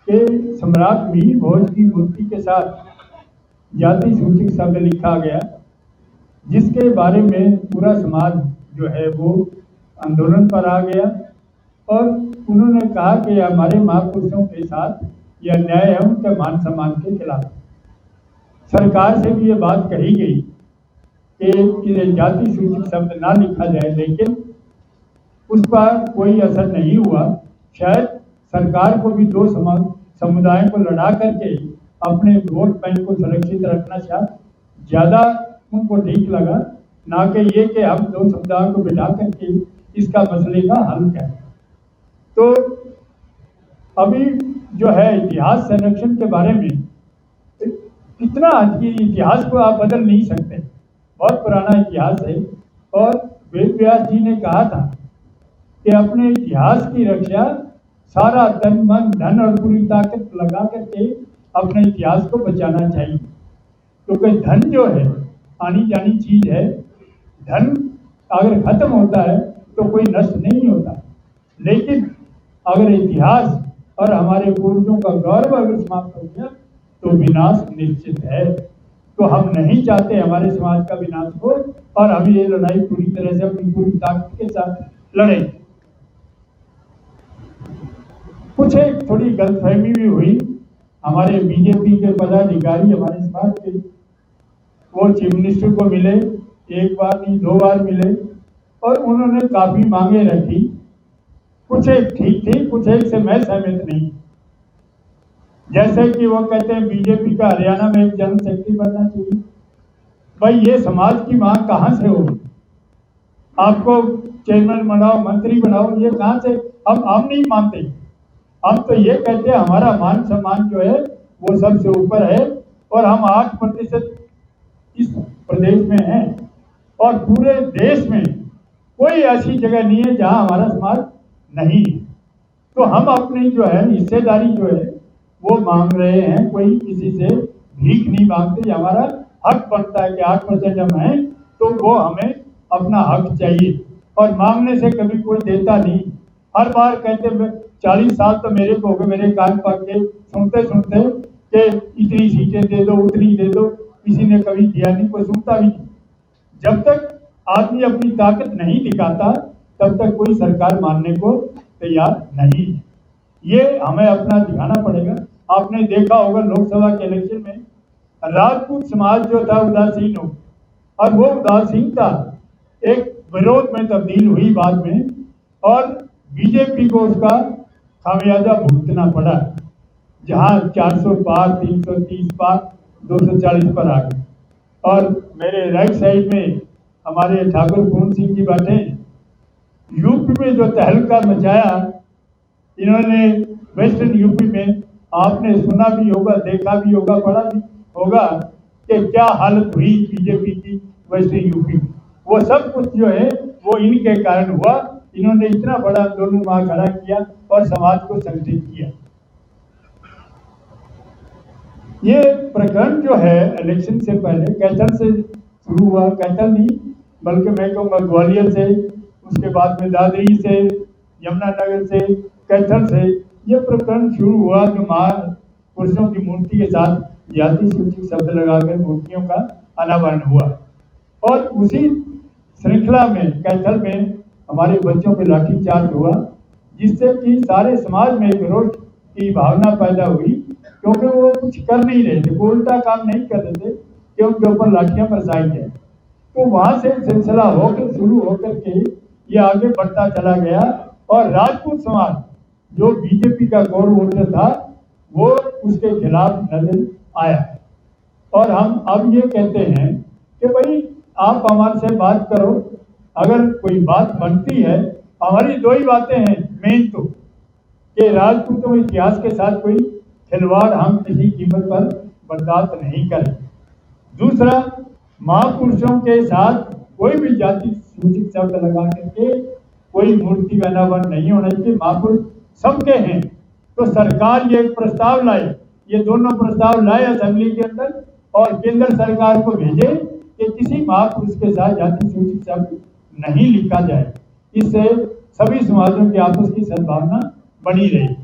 कि सम्राट वीर भोज की मूर्ति के साथ जाति सूचक शब्द लिखा गया, जिसके बारे में पूरा समाज जो है वो आंदोलन पर आ गया और उन्होंने कहा कि हमारे महापुरुषों के साथ यह अन्याय है, उनके मान सम्मान के खिलाफ। सरकार से भी ये बात कही गई कि जाति सूचक शब्द ना लिखा जाए, लेकिन उस पर कोई असर नहीं हुआ। शायद सरकार को भी दो समुदायों को लड़ा करके अपने वोट बैंक को सुरक्षित रखना शायद ज़्यादा उनको ठीक लगा, ना कि ये कि हम दो समुदायों को बिठा करके इसका मसले का हल करें। तो अभी जो है इतिहास संरक्षण के बारे में इतना कि इतिहास को आप बदल नहीं सकते, बहुत पुराना इतिहास है। और वेद व्यास जी ने कहा था कि अपने इतिहास की रक्षा सारा तन मन धन और पूरी ताकत लगा करके अपने इतिहास को बचाना चाहिए, क्योंकि धन जो है आनी जानी चीज है। धन अगर खत्म होता है तो कोई नष्ट नहीं होता, लेकिन अगर इतिहास और हमारे पूर्वजों का गौरव अगर समाप्त हो गया तो विनाश निश्चित है। तो हम नहीं चाहते हमारे समाज का विनाश हो और हम ये लड़ाई पूरी तरह से अपनी पूरी ताकत के साथ लड़ें। कुछ एक थोड़ी गलतफहमी भी हुई। हमारे बीजेपी के पदाधिकारी हमारे समाज के वो चीफ मिनिस्टर को मिले, एक बार नहीं 2 बार मिले और उन्होंने काफी मांगे रखी। कुछ एक ठीक थी, कुछ एक से मैं सहमत नहीं। जैसे कि वो कहते हैं बीजेपी का हरियाणा में एक जनरल सेक्रेटरी बनना चाहिए। भाई ये समाज की मांग कहाँ से होगी? आपको चेयरमैन बनाओ, मंत्री बनाओ, ये कहाँ से? हम नहीं मानते। हम तो ये कहते हैं हमारा मान सम्मान जो है वो सबसे ऊपर है और हम 8% इस प्रदेश में हैं और पूरे देश में कोई ऐसी जगह नहीं है जहां हमारा समाज नहीं है। तो हम अपनी जो है हिस्सेदारी जो है वो मांग रहे हैं, कोई किसी से भीख नहीं मांगते। हमारा हक बनता है कि 8% हम हैं तो वो हमें अपना हक चाहिए और मांगने से कभी कोई देता नहीं। हर बार कहते 40 साल तो मेरे को हो गए, मेरे कान पक के सुनते सुनते कि इतनी सीटें दे दो, उतनी दे दो, किसी ने कभी दिया नहीं, कोई सुनता भी नहीं। जब तक आदमी अपनी ताकत नहीं दिखाता तब तक कोई सरकार मानने को तैयार नहीं। ये हमें अपना दिखाना पड़ेगा। आपने देखा होगा लोकसभा के इलेक्शन में राजपूत समाज जो था उदासीन हो, और वो उदासीनता एक विरोध में तब्दील हुई बाद में और बीजेपी को उसका खामियाजा भुगतना पड़ा, जहां 400 पार, 330 पार, 240 पर आ गए। और मेरे राइट साइड में हमारे ठाकुर पूर्ण सिंह जी बैठे। यूपी में जो तहलका मचाया इन्होंने, वेस्टर्न यूपी में आपने सुना भी होगा, देखा भी होगा, पढ़ा भी होगा कि क्या हालत हुई बीजेपी की वेस्टर्न यूपी में। वो सब कुछ जो है वो इनके कारण हुआ। इन्होंने इतना बड़ा आंदोलन वहां खड़ा किया और समाज को संगठित किया। ये प्रकरण जो है इलेक्शन से पहले कैथल से शुरू हुआ, कैथल नहीं बल्कि मैं कहूँगा ग्वालियर से, उसके बाद में दादरी से, यमुनानगर से, कैथल से ये प्रकरण शुरू हुआ जो महापुरुषों की मूर्ति के साथ जाति सूचक शब्द लगाकर मूर्तियों का अनावरण हुआ। और उसी श्रृंखला में कैथल में हमारे बच्चों पे लाठीचार्ज हुआ, जिससे कि सारे समाज में एक विरोध की भावना पैदा हुई, क्योंकि वो कुछ कर नहीं रहे थे, वो उल्टा काम नहीं कर रहे थे कि उनके ऊपर लाठियां बरसाई जाए। तो वहां से सिलसिला होकर शुरू होकर के ये आगे बढ़ता चला गया और राजपूत समाज जो बीजेपी का कोर वोटर था वो उसके खिलाफ नजर आया। और हम अब ये कहते हैं कि भाई आप हमारे से बात करो, अगर कोई बात बनती है। हमारी 2 ही बातें हैं मेन, तो कि राजपूतों इतिहास के साथ कोई खिलवाड़ हम किसी कीमत पर बर्दाश्त नहीं करें। दूसरा, महापुरुषों के साथ कोई भी जाति सूचक शब्द लगा करके कोई मूर्ति का अनावरण नहीं होना चाहिए। महापुरुष सबके हैं। तो सरकार ये एक प्रस्ताव लाए, ये दोनों प्रस्ताव लाए असेंबली के अंदर और केंद्र सरकार को भेजे कि किसी महापुरुष के साथ जाति सूचक शब्द नहीं लिखा जाए। इससे सभी समाजों की आपस की सद्भावना बनी रही।